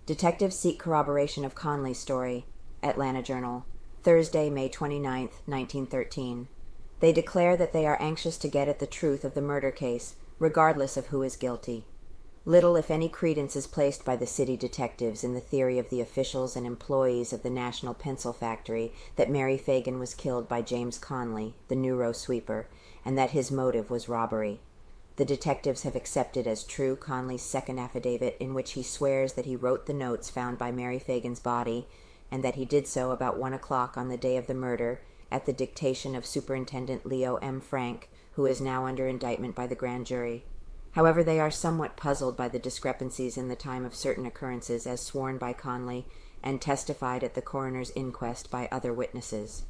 Detectives seek corroboration of Conley's story. Atlanta Journal, Thursday, May 29, 1913. They declare that they are anxious to get at the truth of the murder case, regardless of who is guilty. Little, if any, credence is placed by the city detectives in the theory of the officials and employees of the National Pencil Factory that Mary Phagan was killed by James Conley, the newro sweeper, and that his motive was robbery. The detectives have accepted as true Conley's second affidavit, in which he swears that he wrote the notes found by Mary Phagan's body, and that he did so about 1 o'clock on the day of the murder, at the dictation of Superintendent Leo M. who is now under indictment by the grand jury. However, they are somewhat puzzled by the discrepancies in the time of certain occurrences as sworn by Conley and testified at the coroner's inquest by other witnesses.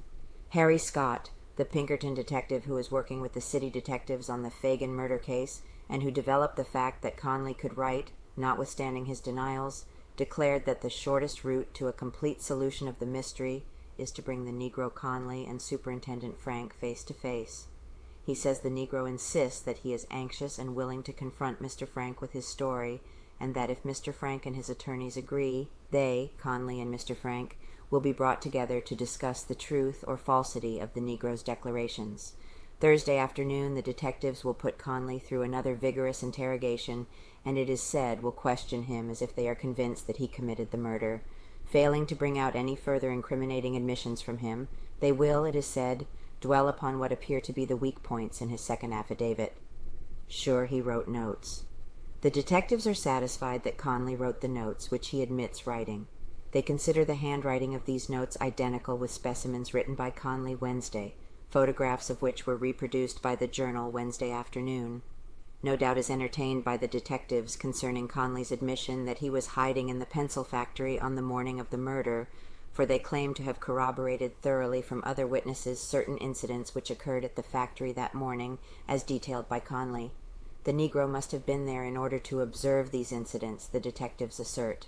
Harry Scott, the Pinkerton detective who is working with the city detectives on the Phagan murder case and who developed the fact that Conley could write, notwithstanding his denials, declared that the shortest route to a complete solution of the mystery is to bring the Negro Conley and Superintendent Frank face to face. He says the Negro insists that he is anxious and willing to confront Mr. Frank with his story, and that if Mr. Frank and his attorneys agree, they, Conley and Mr. Frank, will be brought together to discuss the truth or falsity of the Negro's declarations. Thursday afternoon, the detectives will put Conley through another vigorous interrogation, and it is said will question him as if they are convinced that he committed the murder. Failing to bring out any further incriminating admissions from him, they will, it is said, dwell upon what appear to be the weak points in his second affidavit. Sure, he wrote notes. The detectives are satisfied that Conley wrote the notes, which he admits writing. They consider the handwriting of these notes identical with specimens written by Conley Wednesday, photographs of which were reproduced by the Journal Wednesday afternoon. No doubt is entertained by the detectives concerning Conley's admission that he was hiding in the pencil factory on the morning of the murder, for they claim to have corroborated thoroughly from other witnesses certain incidents which occurred at the factory that morning, as detailed by Conley. The Negro must have been there in order to observe these incidents, the detectives assert.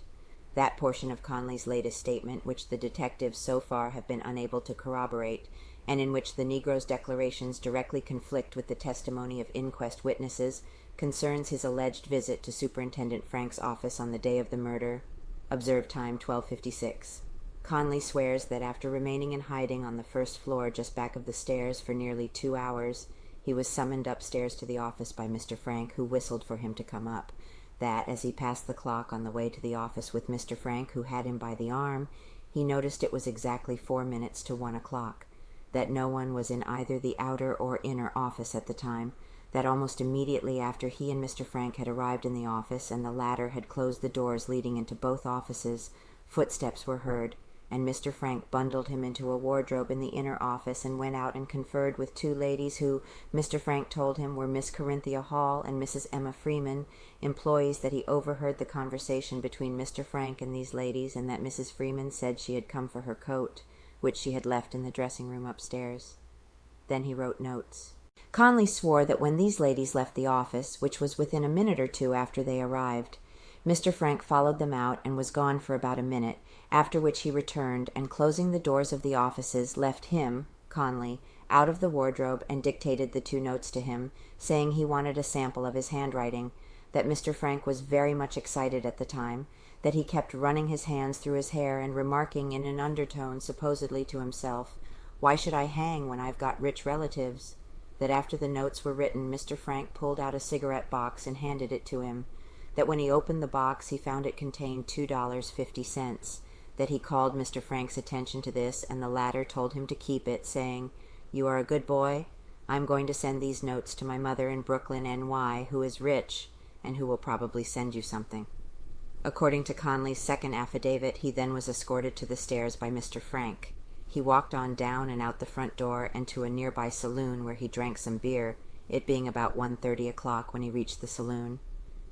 That portion of Conley's latest statement, which the detectives so far have been unable to corroborate, and in which the Negro's declarations directly conflict with the testimony of inquest witnesses, concerns his alleged visit to Superintendent Frank's office on the day of the murder. Observed time 12:56. Conley swears that after remaining in hiding on the first floor just back of the stairs for nearly 2 hours, he was summoned upstairs to the office by Mr. Frank, who whistled for him to come up. That, as he passed the clock on the way to the office with Mr. Frank, who had him by the arm, he noticed it was exactly 4 minutes to 1 o'clock, that no one was in either the outer or inner office at the time, that almost immediately after he and Mr. Frank had arrived in the office and the latter had closed the doors leading into both offices, footsteps were heard, and Mr. Frank bundled him into a wardrobe in the inner office and went out and conferred with 2 ladies who, Mr. Frank told him, were Miss Corinthia Hall and Mrs. Emma Freeman, employees that he overheard the conversation between Mr. Frank and these ladies, and that Mrs. Freeman said she had come for her coat, which she had left in the dressing-room upstairs. Then he wrote notes. Conley swore that when these ladies left the office, which was within a minute or 2 after they arrived, Mr. Frank followed them out and was gone for about a minute, after which he returned and, closing the doors of the offices, left him, Conley, out of the wardrobe and dictated the 2 notes to him, saying he wanted a sample of his handwriting, that Mr. Frank was very much excited at the time, that he kept running his hands through his hair and remarking in an undertone, supposedly to himself, "Why should I hang when I've got rich relatives?" That after the notes were written, Mr. Frank pulled out a cigarette box and handed it to him, that when he opened the box he found it contained $2.50, that he called Mr. Frank's attention to this, and the latter told him to keep it, saying, "You are a good boy. I'm going to send these notes to my mother in Brooklyn, NY, who is rich, and who will probably send you something." According to Conley's second affidavit, he then was escorted to the stairs by Mr. Frank. He walked on down and out the front door and to a nearby saloon where he drank some beer, it being about 1:30 o'clock when he reached the saloon.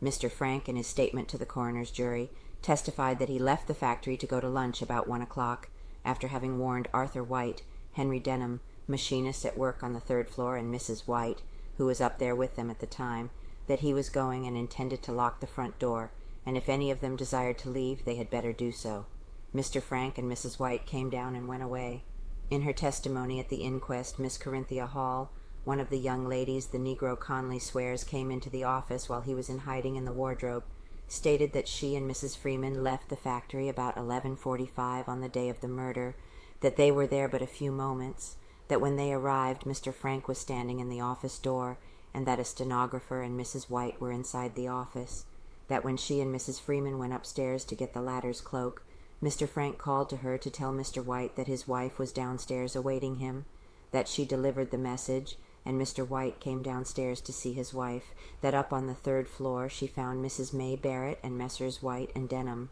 Mr. Frank, in his statement to the coroner's jury, testified that he left the factory to go to lunch about 1 o'clock, after having warned Arthur White, Henry Denham, machinist at work on the 3rd floor, and Mrs. White, who was up there with them at the time, that he was going and intended to lock the front door, and if any of them desired to leave, they had better do so. Mr. Frank and Mrs. White came down and went away. In her testimony at the inquest, Miss Corinthia Hall, one of the young ladies the Negro Conley swears came into the office while he was in hiding in the wardrobe, stated that she and Mrs. Freeman left the factory about 11:45 on the day of the murder, that they were there but a few moments, that when they arrived Mr. Frank was standing in the office door, and that a stenographer and Mrs. White were inside the office, that when she and Mrs. Freeman went upstairs to get the latter's cloak, Mr. Frank called to her to tell Mr. White that his wife was downstairs awaiting him, that she delivered the message, and Mr. White came downstairs to see his wife, that up on the 3rd floor she found Mrs. May Barrett and Messrs. White and Denham.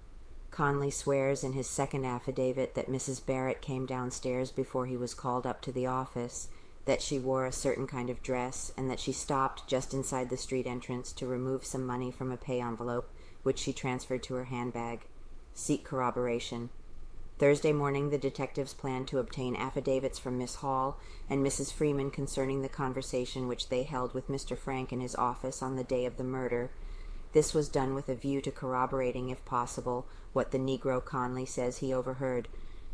Conley swears in his second affidavit that Mrs. Barrett came downstairs before he was called up to the office, that she wore a certain kind of dress, and that she stopped just inside the street entrance to remove some money from a pay envelope, which she transferred to her handbag. Seek corroboration. Thursday morning the detectives planned to obtain affidavits from Miss Hall and Mrs. Freeman concerning the conversation which they held with Mr. Frank in his office on the day of the murder. This was done with a view to corroborating, if possible, what the Negro Conley says he overheard.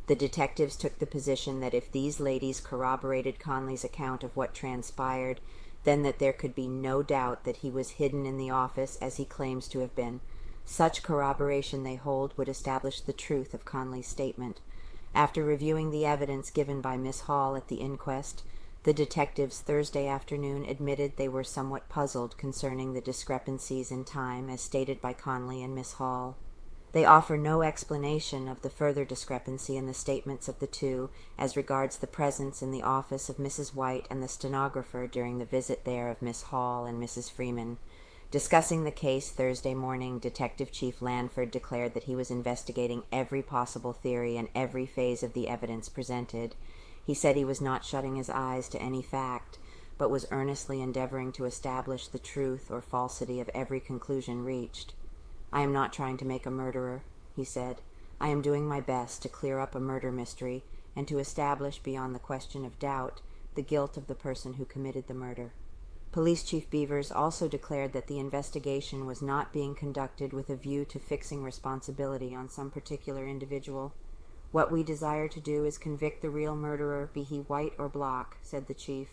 The detectives took the position that if these ladies corroborated Conley's account of what transpired, then that there could be no doubt that he was hidden in the office as he claims to have been. Such corroboration, they hold, would establish the truth of Conley's statement. After reviewing the evidence given by Miss Hall at the inquest, the detectives Thursday afternoon admitted they were somewhat puzzled concerning the discrepancies in time as stated by Conley and Miss Hall. They offer no explanation of the further discrepancy in the statements of the two as regards the presence in the office of Mrs. White and the stenographer during the visit there of Miss Hall and Mrs. Freeman. Discussing the case Thursday morning, Detective Chief Lanford declared that he was investigating every possible theory and every phase of the evidence presented. He said he was not shutting his eyes to any fact, but was earnestly endeavoring to establish the truth or falsity of every conclusion reached. "I am not trying to make a murderer," he said. "I am doing my best to clear up a murder mystery and to establish beyond the question of doubt the guilt of the person who committed the murder." Police Chief Beavers also declared that the investigation was not being conducted with a view to fixing responsibility on some particular individual. "What we desire to do is convict the real murderer, be he white or black," said the chief.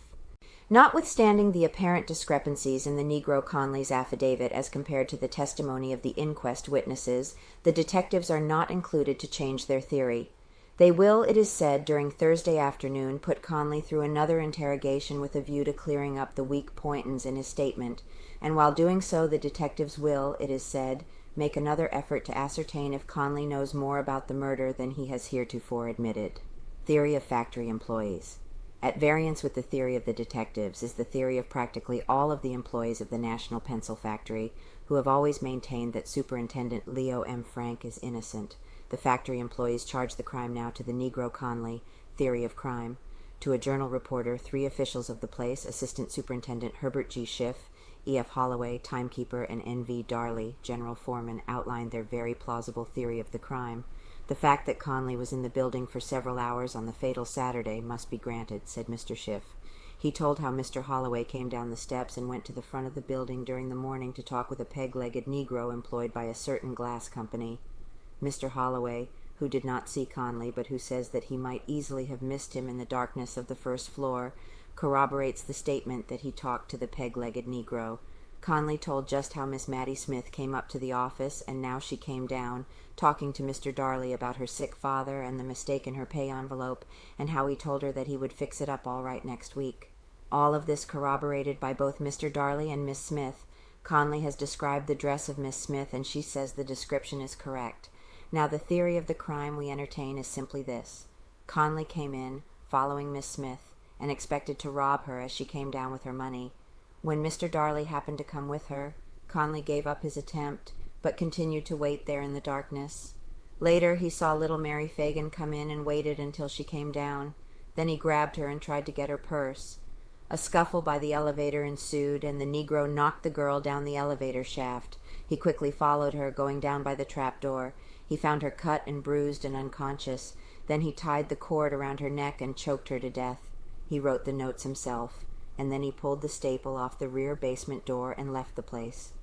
Notwithstanding the apparent discrepancies in the Negro Conley's affidavit as compared to the testimony of the inquest witnesses, the detectives are not included to change their theory. They will, it is said, during Thursday afternoon put Conley through another interrogation with a view to clearing up the weak points in his statement, and while doing so the detectives will, it is said, make another effort to ascertain if Conley knows more about the murder than he has heretofore admitted. Theory of factory employees. At variance with the theory of the detectives is the theory of practically all of the employees of the National Pencil Factory, who have always maintained that Superintendent Leo M. Frank is innocent. The factory employees charge the crime now to the Negro Conley, theory of crime. To a Journal reporter, 3 officials of the place, Assistant Superintendent Herbert G. Schiff, E.F. Holloway, timekeeper, and N.V. Darley, general foreman, outlined their very plausible theory of the crime. "The fact that Conley was in the building for several hours on the fatal Saturday must be granted," said Mr. Schiff. He told how Mr. Holloway came down the steps and went to the front of the building during the morning to talk with a peg-legged Negro employed by a certain glass company. Mr. Holloway, who did not see Conley but who says that he might easily have missed him in the darkness of the first floor, corroborates the statement that he talked to the peg-legged Negro. Conley told just how Miss Mattie Smith came up to the office, and now she came down, talking to Mr. Darley about her sick father and the mistake in her pay envelope, and how he told her that he would fix it up all right next week. All of this corroborated by both Mr. Darley and Miss Smith. Conley has described the dress of Miss Smith, and she says the description is correct. Now the theory of the crime we entertain is simply this. Conley came in, following Miss Smith, and expected to rob her as she came down with her money. When Mr. Darley happened to come with her, Conley gave up his attempt, but continued to wait there in the darkness. Later he saw little Mary Phagan come in and waited until she came down. Then he grabbed her and tried to get her purse. A scuffle by the elevator ensued, and the Negro knocked the girl down the elevator shaft. He quickly followed her, going down by the trapdoor. He found her cut and bruised and unconscious. Then he tied the cord around her neck and choked her to death. He wrote the notes himself, and then he pulled the staple off the rear basement door and left the place.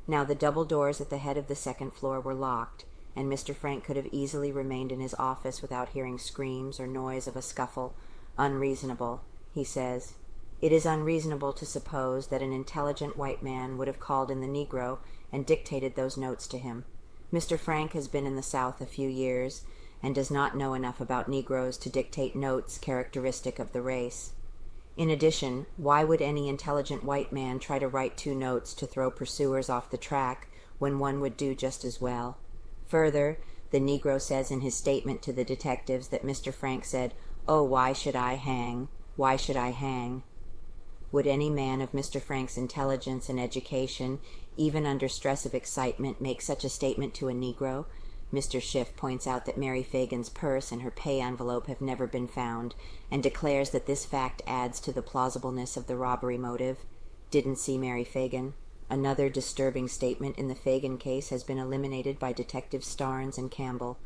Now the double doors at the head of the second floor were locked, and Mr. Frank could have easily remained in his office without hearing screams or noise of a scuffle. Unreasonable, he says. It is unreasonable to suppose that an intelligent white man would have called in the Negro and dictated those notes to him. Mr. Frank has been in the South a few years and does not know enough about Negroes to dictate notes characteristic of the race. In addition, why would any intelligent white man try to write 2 notes to throw pursuers off the track when one would do just as well? Further, the Negro says in his statement to the detectives that Mr. Frank said, "Oh, why should I hang? Why should I hang?" Would any man of Mr. Frank's intelligence and education, even under stress of excitement, make such a statement to a Negro? Mr. Schiff points out that Mary Phagan's purse and her pay envelope have never been found, and declares that this fact adds to the plausibleness of the robbery motive. Didn't see Mary Phagan. Another disturbing statement in the Phagan case has been eliminated by Detectives Starnes and Campbell.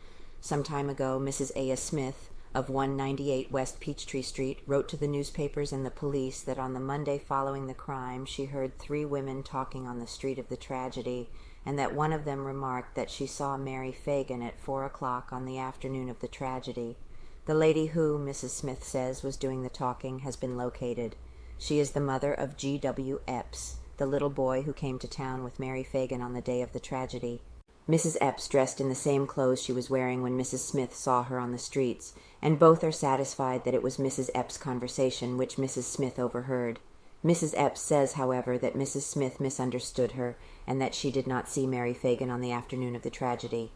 Some time ago, Mrs. A. S. Smith of 198 West Peachtree Street wrote to the newspapers and the police that on the Monday following the crime she heard 3 women talking on the street of the tragedy, and that one of them remarked that she saw Mary Phagan at 4 o'clock on the afternoon of the tragedy. The lady who, Mrs. Smith says, was doing the talking has been located. She is the mother of G.W. Epps, the little boy who came to town with Mary Phagan on the day of the tragedy. Mrs. Epps dressed in the same clothes she was wearing when Mrs. Smith saw her on the streets, and both are satisfied that it was Mrs. Epps' conversation which Mrs. Smith overheard. Mrs. Epps says, however, that Mrs. Smith misunderstood her, and that she did not see Mary Phagan on the afternoon of the tragedy.